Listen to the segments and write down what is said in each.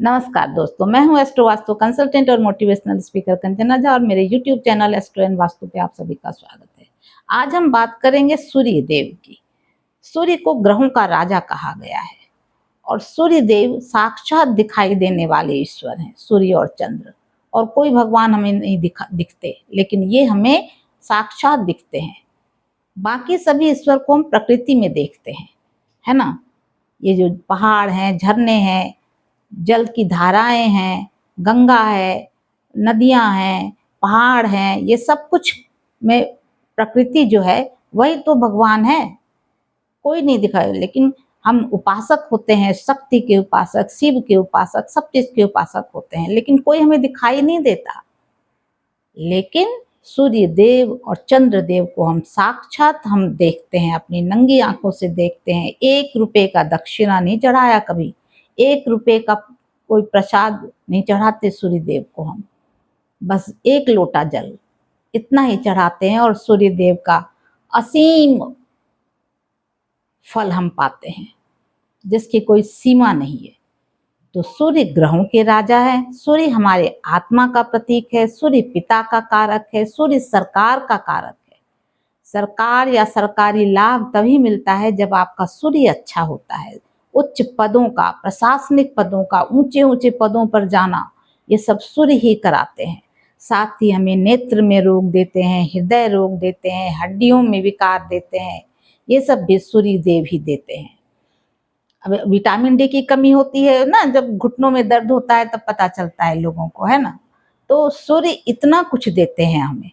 नमस्कार दोस्तों, मैं हूं एस्ट्रो वास्तु कंसल्टेंट और मोटिवेशनल स्पीकर कंचना झा और मेरे YouTube channel astro and vastu पे आप सभी का स्वागत है। आज हम बात करेंगे सूर्य देव की। सूर्य को ग्रहों का राजा कहा गया है और सूर्य देव साक्षात दिखाई देने वाले ईश्वर हैं। सूर्य और चंद्र और कोई भगवान हमें नहीं दिखते, लेकिन ये हमें साक्षात दिखते हैं। बाकी सभी ईश्वर को हम प्रकृति में देखते हैं, है ना। ये जो पहाड़ हैं, झरने हैं, जल की धाराएं हैं, गंगा है, नदियां हैं, पहाड़ हैं, ये सब कुछ में प्रकृति जो है वही तो भगवान है। कोई नहीं दिखाए, लेकिन हम उपासक होते हैं, शक्ति के उपासक, शिव के उपासक, सब चीज के उपासक होते हैं, लेकिन कोई हमें दिखाई नहीं देता। लेकिन सूर्य देव और चंद्र देव को हम साक्षात हम देखते हैं, अपनी नंगी आंखों से देखते हैं। 1 रुपए का दक्षिणा नहीं चढ़ाया कभी, 1 रुपए का कोई प्रसाद नहीं चढ़ाते सूर्य देव को हम, बस 1 लोटा जल इतना ही चढ़ाते हैं और सूर्य देव का असीम फल हम पाते हैं, जिसकी कोई सीमा नहीं है। तो सूर्य ग्रहों के राजा है, सूर्य हमारे आत्मा का प्रतीक है, सूर्य पिता का कारक है, सूर्य सरकार का कारक है। सरकार या सरकारी लाभ तभी मिलता है जब आपका सूर्य अच्छा होता है। उच्च पदों का, प्रशासनिक पदों का, ऊंचे ऊंचे पदों पर जाना, ये सब सूर्य ही कराते हैं। साथ ही हमें नेत्र में रोग देते हैं, हृदय रोग देते हैं, हड्डियों में विकार देते हैं, ये सब भी सूर्य देव ही देते हैं। अब विटामिन डी की कमी होती है ना, जब घुटनों में दर्द होता है तब पता चलता है लोगों को, है ना। तो सूर्य इतना कुछ देते हैं हमें।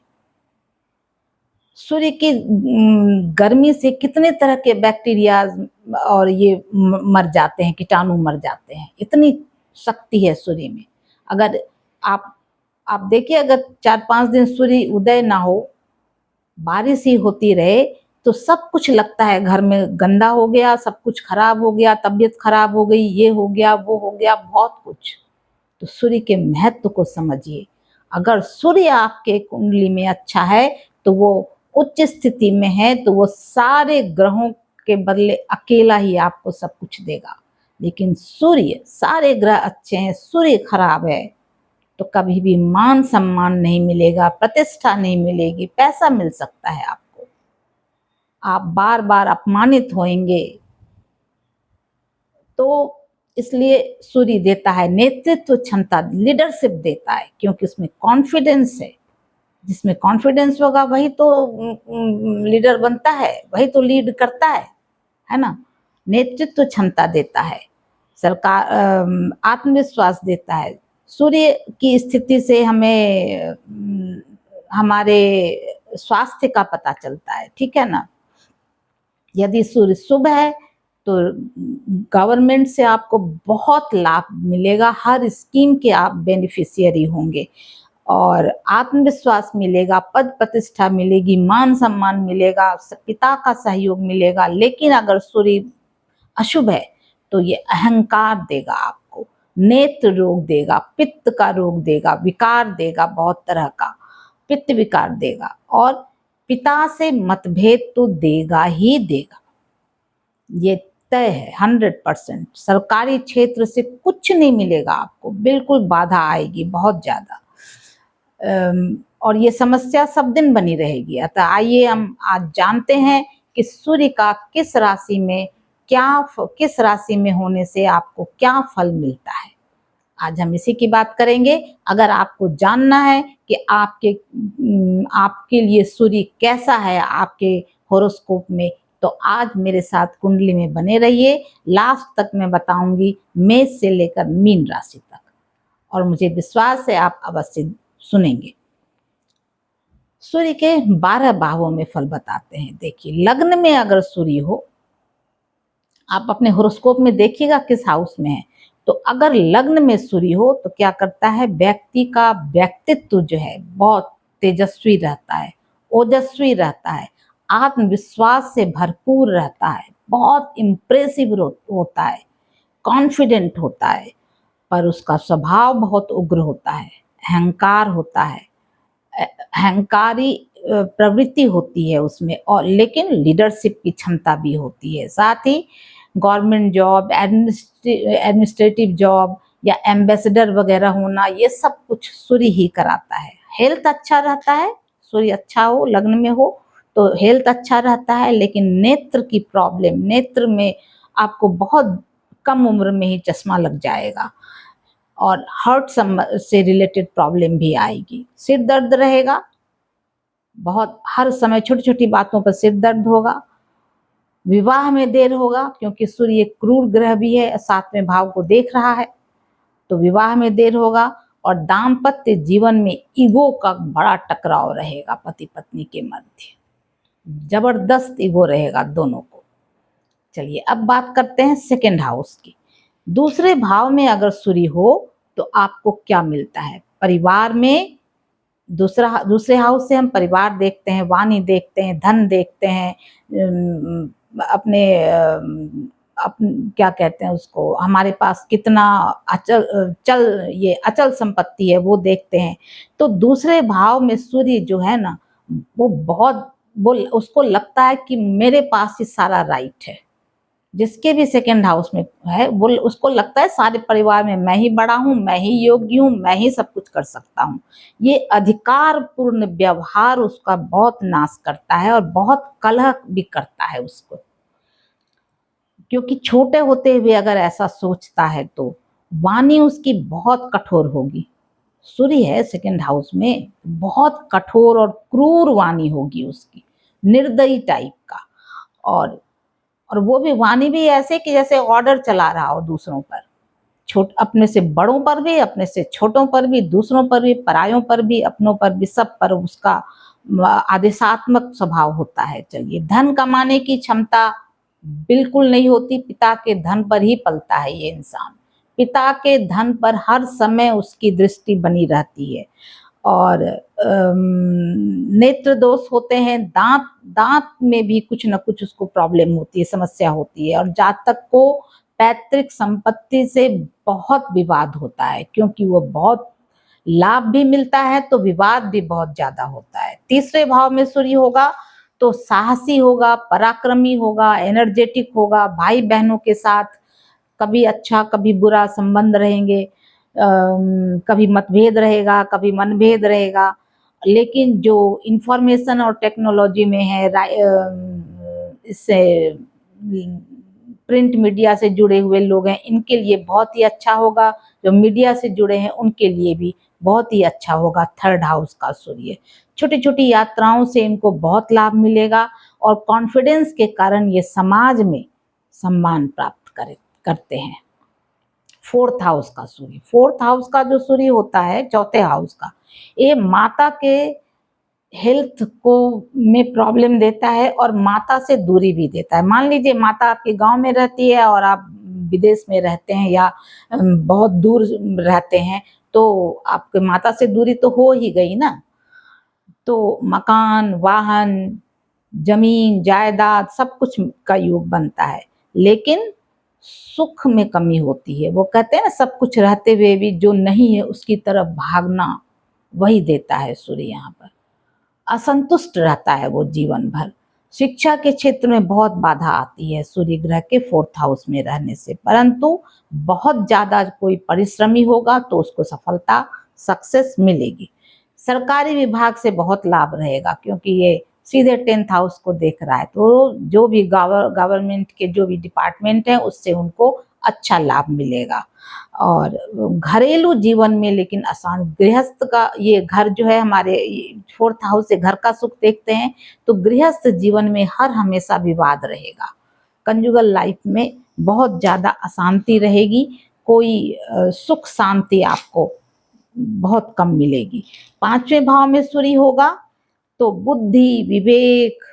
सूर्य की गर्मी से कितने तरह के बैक्टीरिया और ये मर जाते हैं, कीटाणु मर जाते हैं, इतनी शक्ति है सूर्य में। अगर आप देखिए, अगर 4-5 दिन सूर्य उदय ना हो, बारिश ही होती रहे, तो सब कुछ लगता है घर में गंदा हो गया, सब कुछ खराब हो गया, तबीयत खराब हो गई, ये हो गया, वो हो गया, बहुत कुछ। तो सूर्य के महत्व को समझिए। अगर सूर्य आपके कुंडली में अच्छा है तो वो उच्च स्थिति में है, तो वो सारे ग्रहों के बदले अकेला ही आपको सब कुछ देगा। लेकिन सूर्य, सारे ग्रह अच्छे हैं, सूर्य खराब है तो कभी भी मान सम्मान नहीं मिलेगा, प्रतिष्ठा नहीं मिलेगी। पैसा मिल सकता है आपको, आप बार बार अपमानित होंगे। तो इसलिए सूर्य देता है नेतृत्व क्षमता, लीडरशिप देता है, क्योंकि उसमें कॉन्फिडेंस है। जिसमें कॉन्फिडेंस होगा वही तो लीडर बनता है, वही तो लीड करता है ना। नेतृत्व क्षमता देता है, सरकार आत्मविश्वास देता है। सूर्य की स्थिति से हमें हमारे स्वास्थ्य का पता चलता है, ठीक है ना। यदि सूर्य शुभ है तो गवर्नमेंट से आपको बहुत लाभ मिलेगा, हर स्कीम के आप बेनिफिशियरी होंगे और आत्मविश्वास मिलेगा, पद प्रतिष्ठा मिलेगी, मान सम्मान मिलेगा, पिता का सहयोग मिलेगा। लेकिन अगर सूर्य अशुभ है तो ये अहंकार देगा आपको, नेत्र रोग देगा, पित्त का रोग देगा, विकार देगा, बहुत तरह का पित्त विकार देगा, और पिता से मतभेद तो देगा ही देगा, ये तय है 100%। सरकारी क्षेत्र से कुछ नहीं मिलेगा आपको, बिल्कुल बाधा आएगी बहुत ज्यादा, और ये समस्या सब दिन बनी रहेगी। अतः आइए हम आज जानते हैं कि सूर्य का किस राशि में किस राशि में होने से आपको क्या फल मिलता है। आज हम इसी की बात करेंगे। अगर आपको जानना है कि आपके लिए सूर्य कैसा है आपके होरोस्कोप में, तो आज मेरे साथ कुंडली में बने रहिए। लास्ट तक मैं बताऊंगी मेष से लेकर मीन राशि तक, और मुझे विश्वास है आप अवश्य सुनेंगे। सूर्य के 12 भावों में फल बताते हैं। देखिए, लग्न में अगर सूर्य हो, आप अपने होरोस्कोप में देखिएगा किस हाउस में है, तो अगर लग्न में सूर्य हो तो क्या करता है, व्यक्ति का व्यक्तित्व जो है बहुत तेजस्वी रहता है, ओजस्वी रहता है, आत्मविश्वास से भरपूर रहता है, बहुत इम्प्रेसिव होता है, कॉन्फिडेंट होता है। पर उसका स्वभाव बहुत उग्र होता है, अहंकार होता है, अहंकारी प्रवृत्ति होती है उसमें, और लेकिन लीडरशिप की क्षमता भी होती है। साथ ही गवर्नमेंट जॉब, एडमिनिस्ट्रेटिव जॉब, या एम्बेसडर वगैरह होना, ये सब कुछ सूर्य ही कराता है। हेल्थ अच्छा रहता है, सूर्य अच्छा हो, लग्न में हो तो हेल्थ अच्छा रहता है, लेकिन नेत्र की प्रॉब्लम, नेत्र में आपको बहुत कम उम्र में ही चश्मा लग जाएगा और हार्ट से रिलेटेड प्रॉब्लम भी आएगी। सिर दर्द रहेगा बहुत, हर समय छोटी छोटी बातों पर सिर दर्द होगा। विवाह में देर होगा क्योंकि सूर्य एक क्रूर ग्रह भी है, 7वें भाव को देख रहा है, तो विवाह में देर होगा। और दाम्पत्य जीवन में ईगो का बड़ा टकराव रहेगा, पति पत्नी के मध्य जबरदस्त ईगो रहेगा दोनों को। चलिए अब बात करते हैं सेकंड हाउस की। दूसरे भाव में अगर सूर्य हो तो आपको क्या मिलता है? परिवार में दूसरे हाउस से हम परिवार देखते हैं, वाणी देखते हैं, धन देखते हैं, अपने क्या कहते हैं उसको, हमारे पास कितना अचल संपत्ति है वो देखते हैं। तो दूसरे भाव में सूर्य जो है ना, वो उसको लगता है कि मेरे पास ही सारा राइट है। जिसके भी सेकंड हाउस में है वो उसको लगता है सारे परिवार में मैं ही बड़ा हूँ, मैं ही योग्य हूँ, मैं ही सब कुछ कर सकता हूँ। ये अधिकार पूर्ण व्यवहार उसका बहुत नाश करता है और बहुत कलह भी करता है उसको, क्योंकि छोटे होते हुए अगर ऐसा सोचता है तो वाणी उसकी बहुत कठोर होगी। सूर्य है सेकंड हाउस में, बहुत कठोर और क्रूर वाणी होगी उसकी, निर्दयी टाइप का। और वो भी वाणी भी ऐसे कि जैसे ऑर्डर चला रहा हो दूसरों पर, अपने से बड़ों पर भी, अपने से छोटों पर भी, दूसरों पर भी, परायों पर भी, अपनों पर भी, सब पर उसका आदेशात्मक स्वभाव होता है। चलिए, धन कमाने की क्षमता बिल्कुल नहीं होती, पिता के धन पर ही पलता है ये इंसान, पिता के धन पर हर समय उसकी दृष्टि बनी रहती है। और नेत्र दोष होते हैं, दांत में भी कुछ न कुछ उसको प्रॉब्लम होती है, समस्या होती है। और जातक को पैतृक संपत्ति से बहुत विवाद होता है, क्योंकि वो बहुत लाभ भी मिलता है तो विवाद भी बहुत ज्यादा होता है। तीसरे भाव में सूर्य होगा तो साहसी होगा, पराक्रमी होगा, एनर्जेटिक होगा, भाई बहनों के साथ कभी अच्छा कभी बुरा संबंध रहेंगे, कभी मतभेद रहेगा, कभी मनभेद रहेगा। लेकिन जो इंफॉर्मेशन और टेक्नोलॉजी में है, इससे प्रिंट मीडिया से जुड़े हुए लोग हैं, इनके लिए बहुत ही अच्छा होगा। जो मीडिया से जुड़े हैं उनके लिए भी बहुत ही अच्छा होगा थर्ड हाउस का सूर्य। छोटी छोटी यात्राओं से इनको बहुत लाभ मिलेगा और कॉन्फिडेंस के कारण ये समाज में सम्मान प्राप्त करते हैं। फोर्थ हाउस का सूर्य, फोर्थ हाउस का जो सूर्य होता है, चौथे हाउस का, ये माता के हेल्थ को में प्रॉब्लम देता है और माता से दूरी भी देता है। मान लीजिए माता आपके गांव में रहती है और आप विदेश में रहते हैं या बहुत दूर रहते हैं, तो आपके माता से दूरी तो हो ही गई ना। तो मकान, वाहन, जमीन, जायदाद सब कुछ का योग बनता है, लेकिन सुख में कमी होती है। वो कहते हैं ना, सब कुछ रहते हुए भी जो नहीं है उसकी तरफ भागना, वही देता है सूर्य यहाँ पर। असंतुष्ट रहता है वो जीवन भर। शिक्षा के क्षेत्र में बहुत बाधा आती है सूर्य ग्रह के फोर्थ हाउस में रहने से, परंतु बहुत ज्यादा कोई परिश्रमी होगा तो उसको सफलता, सक्सेस मिलेगी। सरकारी विभाग से बहुत लाभ रहेगा क्योंकि ये सीधे 10th हाउस को देख रहा है, तो जो भी गवर्नमेंट के जो भी डिपार्टमेंट है उससे उनको अच्छा लाभ मिलेगा। और घरेलू जीवन में लेकिन आसान, गृहस्थ का ये घर जो है हमारे फोर्थ हाउस से घर का सुख देखते हैं, तो गृहस्थ जीवन में हर हमेशा विवाद रहेगा। कंजुगल लाइफ में बहुत ज्यादा अशांति रहेगी, कोई सुख शांति आपको बहुत कम मिलेगी। 5वें भाव में सूर्य होगा तो बुद्धि, विवेक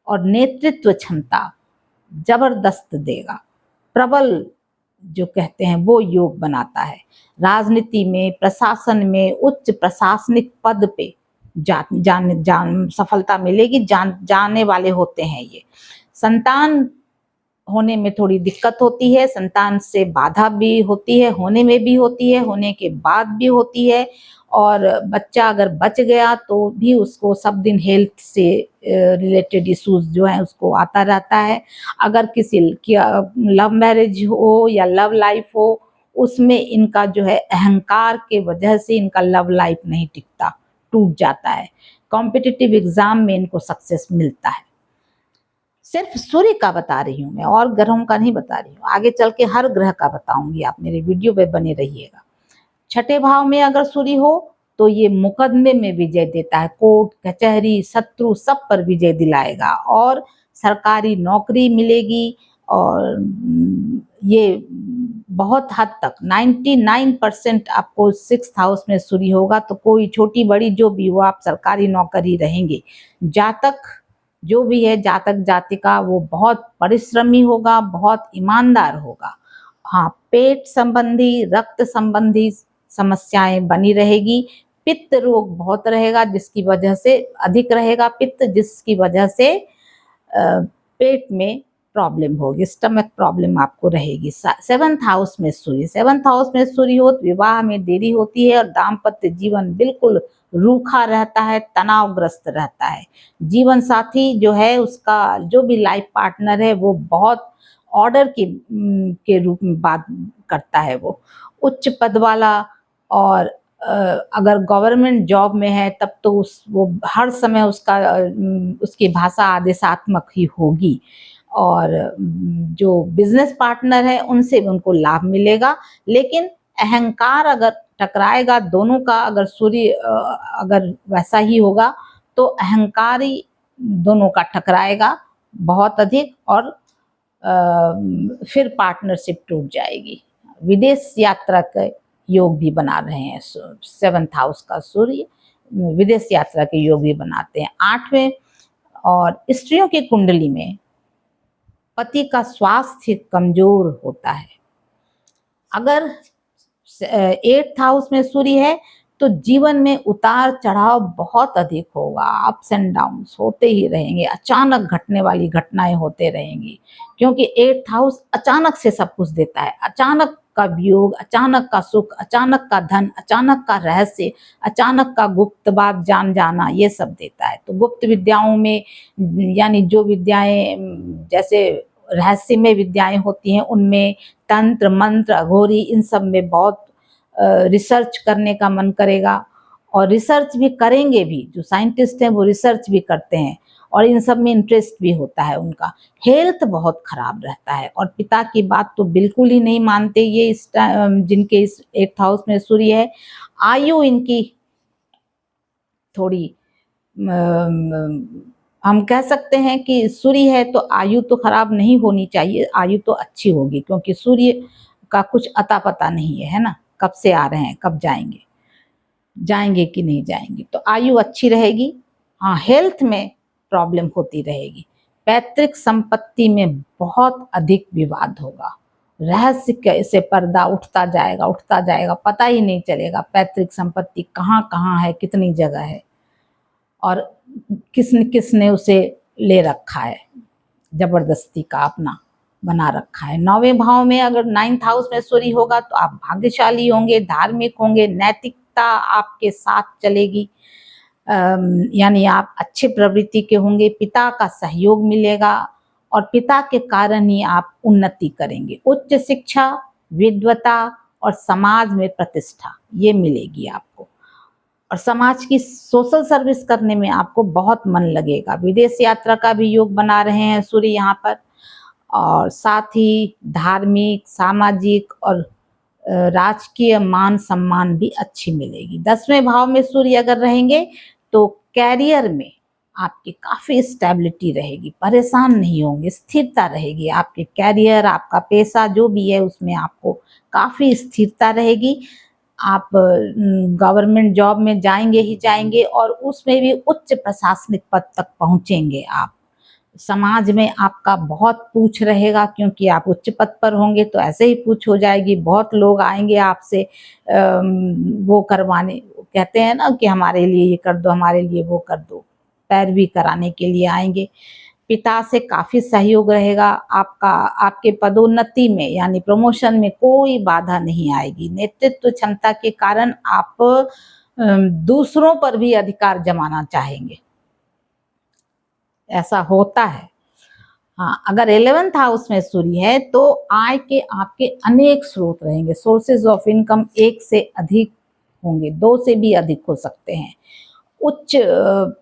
और नेतृत्व क्षमता जबरदस्त देगा, प्रबल जो कहते हैं वो योग बनाता है। राजनीति में, प्रशासन में, उच्च प्रशासनिक पद पे सफलता मिलेगी, जाने वाले होते हैं ये। संतान होने में थोड़ी दिक्कत होती है, संतान से बाधा भी होती है, होने में भी होती है, होने के बाद भी होती है। और बच्चा अगर बच गया तो भी उसको सब दिन हेल्थ से रिलेटेड इश्यूज जो है उसको आता रहता है। अगर किसी की लव मैरिज हो या लव लाइफ हो, उसमें इनका जो है अहंकार के वजह से इनका लव लाइफ नहीं टिकता, टूट जाता है। कॉम्पिटिटिव एग्जाम में इनको सक्सेस मिलता है। सिर्फ सूर्य का बता रही हूँ मैं, और ग्रहों का नहीं बता रही हूँ। आगे चल के हर ग्रह का बताऊंगी, आप मेरे वीडियो पे बने रहिएगा। छठे भाव में अगर सूर्य हो तो ये मुकदमे में विजय देता है, कोर्ट कचहरी शत्रु सब पर विजय दिलाएगा और सरकारी नौकरी मिलेगी। और ये बहुत हद तक 99% आपको 6th हाउस में सूर्य होगा तो कोई छोटी बड़ी जो भी हो आप सरकारी नौकरी रहेंगे। जातक जो भी है जातक जातिका वो बहुत परिश्रमी होगा, बहुत ईमानदार होगा। हाँ, पेट संबंधी रक्त संबंधी समस्याएं बनी रहेगी। पित्त रोग बहुत रहेगा जिसकी वजह से अधिक रहेगा पित्त, जिसकी वजह से पेट में प्रॉब्लम होगी, स्टमक प्रॉब्लम आपको रहेगी। 7th हाउस में सूर्य, 7th हाउस में सूर्य हो तो विवाह में देरी होती है और दाम्पत्य जीवन बिल्कुल रूखा रहता है, तनावग्रस्त रहता है। जीवन साथी जो है उसका जो भी लाइफ पार्टनर है वो बहुत ऑर्डर के रूप में बात करता है। वो उच्च पद वाला और अगर गवर्नमेंट जॉब में है तब तो वो हर समय उसकी भाषा आदेशात्मक ही होगी। और जो बिजनेस पार्टनर है उनसे भी उनको लाभ मिलेगा, लेकिन अहंकार अगर टकराएगा दोनों का, अगर सूर्य अगर वैसा ही होगा तो अहंकारी दोनों का टकराएगा बहुत अधिक और फिर पार्टनरशिप टूट जाएगी। विदेश यात्रा के योग भी बना रहे हैं 7th हाउस का सूर्य, विदेश यात्रा के योग भी बनाते हैं। 8वें और स्त्रियों की कुंडली में पति का स्वास्थ्य कमजोर होता है। अगर 8th हाउस में सूर्य है तो जीवन में उतार चढ़ाव बहुत अधिक होगा, अप्स एंड डाउन्स होते ही रहेंगे, अचानक घटने वाली घटनाएं होते रहेंगी, क्योंकि 8th हाउस अचानक से सब कुछ देता है। अचानक का वियोग, अचानक का सुख, अचानक का धन, अचानक का रहस्य, अचानक का गुप्त बात जान जाना, ये सब देता है। तो गुप्त विद्याओं में यानी जो विद्याएं जैसे रहस्यमय विद्याएं होती हैं उनमें तंत्र मंत्र अघोरी इन सब में बहुत रिसर्च करने का मन करेगा और रिसर्च भी करेंगे भी। जो साइंटिस्ट हैं वो रिसर्च भी करते हैं और इन सब में इंटरेस्ट भी होता है उनका। हेल्थ बहुत खराब रहता है और पिता की बात तो बिल्कुल ही नहीं मानते ये जिनके इस 8th हाउस में सूर्य है। आयु इनकी थोड़ी हम कह सकते हैं कि सूर्य है तो आयु तो खराब नहीं होनी चाहिए, आयु तो अच्छी होगी, क्योंकि सूर्य का कुछ अता पता नहीं है ना, कब से आ रहे हैं कब जाएंगे, जाएंगे कि नहीं जाएंगे। तो आयु अच्छी रहेगी। हाँ, हेल्थ में प्रॉब्लम होती रहेगी। पैतृक संपत्ति में बहुत अधिक विवाद होगा, रहस्य से पर्दा उठता जाएगा, पता ही नहीं चलेगा पैतृक संपत्ति कहाँ कहाँ है, कितनी जगह है और किसने किसने उसे ले रखा है, जबरदस्ती का अपना बना रखा है। 9वें भाव में अगर 9th हाउस में सूर्य होगा तो आप भाग्यशाली होंगे, धार्मिक होंगे, नैतिकता आपके साथ चलेगी, यानी आप अच्छे प्रवृत्ति के होंगे। पिता का सहयोग मिलेगा और पिता के कारण ही आप उन्नति करेंगे। उच्च शिक्षा, विद्वता और समाज में प्रतिष्ठा ये मिलेगी आपको और समाज की सोशल सर्विस करने में आपको बहुत मन लगेगा। विदेश यात्रा का भी योग बना रहे हैं सूर्य यहाँ पर और साथ ही धार्मिक, सामाजिक और राजकीय मान सम्मान भी अच्छी मिलेगी। 10वें भाव में सूर्य अगर रहेंगे तो कैरियर में आपकी काफ़ी स्टेबिलिटी रहेगी, परेशान नहीं होंगे, स्थिरता रहेगी। आपके कैरियर, आपका पैसा जो भी है उसमें आपको काफ़ी स्थिरता रहेगी। आप गवर्नमेंट जॉब में जाएंगे ही जाएंगे और उसमें भी उच्च प्रशासनिक पद तक पहुंचेंगे आप। समाज में आपका बहुत पूछ रहेगा क्योंकि आप उच्च पद पर होंगे तो ऐसे ही पूछ हो जाएगी। बहुत लोग आएंगे आपसे वो करवाने, कहते हैं ना कि हमारे लिए ये कर दो, हमारे लिए वो कर दो, पैरवी कराने के लिए आएंगे। पिता से काफ़ी सहयोग रहेगा आपका, आपके पदोन्नति में यानी प्रमोशन में कोई बाधा नहीं आएगी। नेतृत्व क्षमता के कारण आप दूसरों पर भी अधिकार जमाना चाहेंगे, ऐसा होता है। हाँ, अगर 11th हाउस में सूर्य है तो आय के आपके अनेक स्रोत रहेंगे, सोर्सेज ऑफ इनकम एक से अधिक होंगे, 2 से भी अधिक हो सकते हैं। उच्च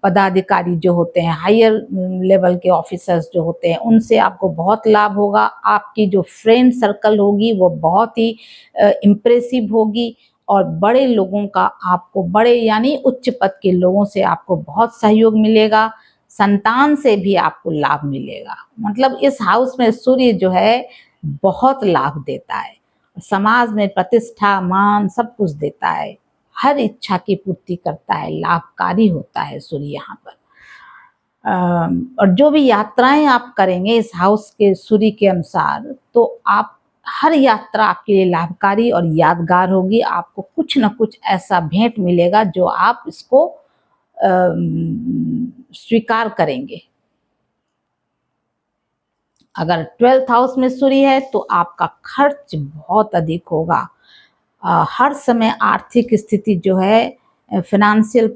पदाधिकारी जो होते हैं, हायर लेवल के ऑफिसर्स जो होते हैं, उनसे आपको बहुत लाभ होगा। आपकी जो फ्रेंड सर्कल होगी वो बहुत ही इम्प्रेसिव होगी और बड़े लोगों का आपको, बड़े यानी उच्च पद के लोगों से आपको बहुत सहयोग मिलेगा। संतान से भी आपको लाभ मिलेगा। मतलब इस हाउस में सूर्य जो है बहुत लाभ देता है, समाज में प्रतिष्ठा, मान सब कुछ देता है, हर इच्छा की पूर्ति करता है, लाभकारी होता है सूर्य यहाँ पर। और जो भी यात्राएं आप करेंगे इस हाउस के सूर्य के अनुसार, तो आप हर यात्रा आपके लिए लाभकारी और यादगार होगी। आपको कुछ न कुछ ऐसा भेंट मिलेगा जो आप इसको स्वीकार करेंगे। अगर 12th हाउस में सूर्य है तो आपका खर्च बहुत अधिक होगा। हर समय आर्थिक स्थिति जो है, फाइनेंशियल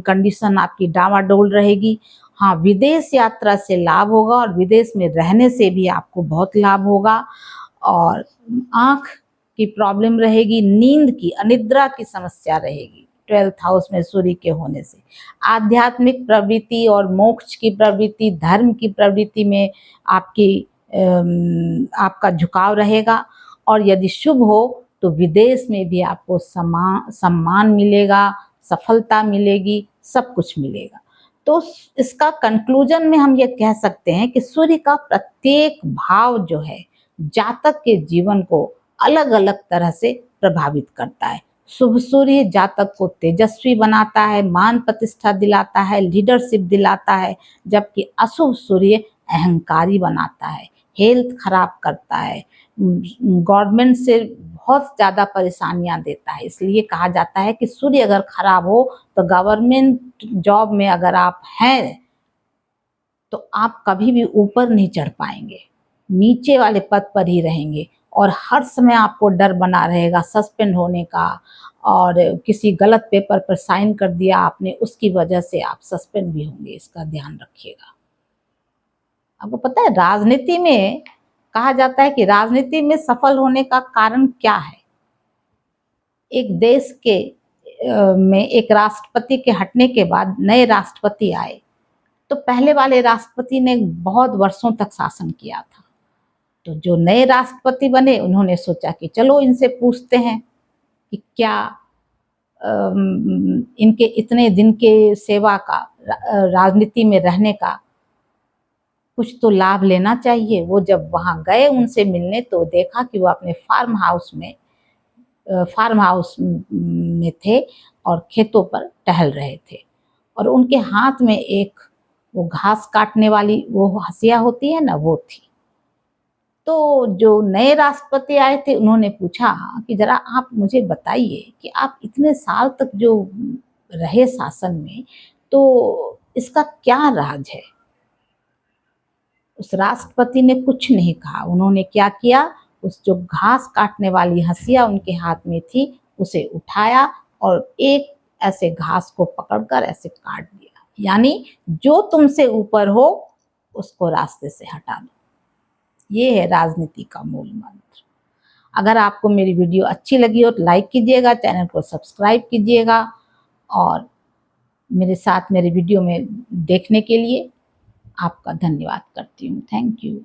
कंडीशन आपकी डामाडोल रहेगी। हाँ, विदेश यात्रा से लाभ होगा और विदेश में रहने से भी आपको बहुत लाभ होगा। और आँख की प्रॉब्लम रहेगी, नींद की, अनिद्रा की समस्या रहेगी 12th हाउस में सूर्य के होने से। आध्यात्मिक प्रवृत्ति और मोक्ष की प्रवृत्ति, धर्म की प्रवृत्ति में आपका झुकाव रहेगा। और यदि शुभ हो तो विदेश में भी आपको सम्मान मिलेगा, सफलता मिलेगी, सब कुछ मिलेगा। तो इसका कंक्लूजन में हम ये कह सकते हैं कि सूर्य का प्रत्येक भाव जो है जातक के जीवन को अलग अलग तरह से प्रभावित करता है। शुभ सूर्य जातक को तेजस्वी बनाता है, मान प्रतिष्ठा दिलाता है, लीडरशिप दिलाता है, जबकि अशुभ सूर्य अहंकारी बनाता है, हेल्थ खराब करता है, गवर्नमेंट से बहुत ज़्यादा परेशानियां देता है। इसलिए कहा जाता है कि सूर्य अगर खराब हो तो गवर्नमेंट जॉब में अगर आप हैं तो आप कभी भी ऊपर नहीं चढ़ पाएंगे, नीचे वाले पद पर ही रहेंगे और हर समय आपको डर बना रहेगा सस्पेंड होने का। और किसी गलत पेपर पर साइन कर दिया आपने, उसकी वजह से आप सस्पेंड भी होंगे, इसका ध्यान रखिएगा। आपको पता है राजनीति में कहा जाता है कि राजनीति में सफल होने का कारण क्या है? एक देश के में एक राष्ट्रपति के हटने के बाद नए राष्ट्रपति आए, तो पहले वाले राष्ट्रपति ने बहुत वर्षों तक शासन किया था। तो जो नए राष्ट्रपति बने उन्होंने सोचा कि चलो इनसे पूछते हैं कि क्या इनके इतने दिन के सेवा का, राजनीति में रहने का कुछ तो लाभ लेना चाहिए। वो जब वहाँ गए उनसे मिलने तो देखा कि वो अपने फार्म हाउस में थे और खेतों पर टहल रहे थे और उनके हाथ में एक वो घास काटने वाली वो हंसिया होती है ना, वो थी। तो जो नए राष्ट्रपति आए थे उन्होंने पूछा कि जरा आप मुझे बताइए कि आप इतने साल तक जो रहे शासन में, तो इसका क्या राज है? उस राष्ट्रपति ने कुछ नहीं कहा। उन्होंने क्या किया, उस जो घास काटने वाली हंसिया उनके हाथ में थी उसे उठाया और एक ऐसे घास को पकड़कर ऐसे काट दिया, यानी जो तुमसे ऊपर हो उसको रास्ते से हटा दो। ये है राजनीति का मूल मंत्र। अगर आपको मेरी वीडियो अच्छी लगी हो तो लाइक कीजिएगा, चैनल को सब्सक्राइब कीजिएगा और मेरे साथ मेरे वीडियो में देखने के लिए आपका धन्यवाद करती हूँ। Thank you.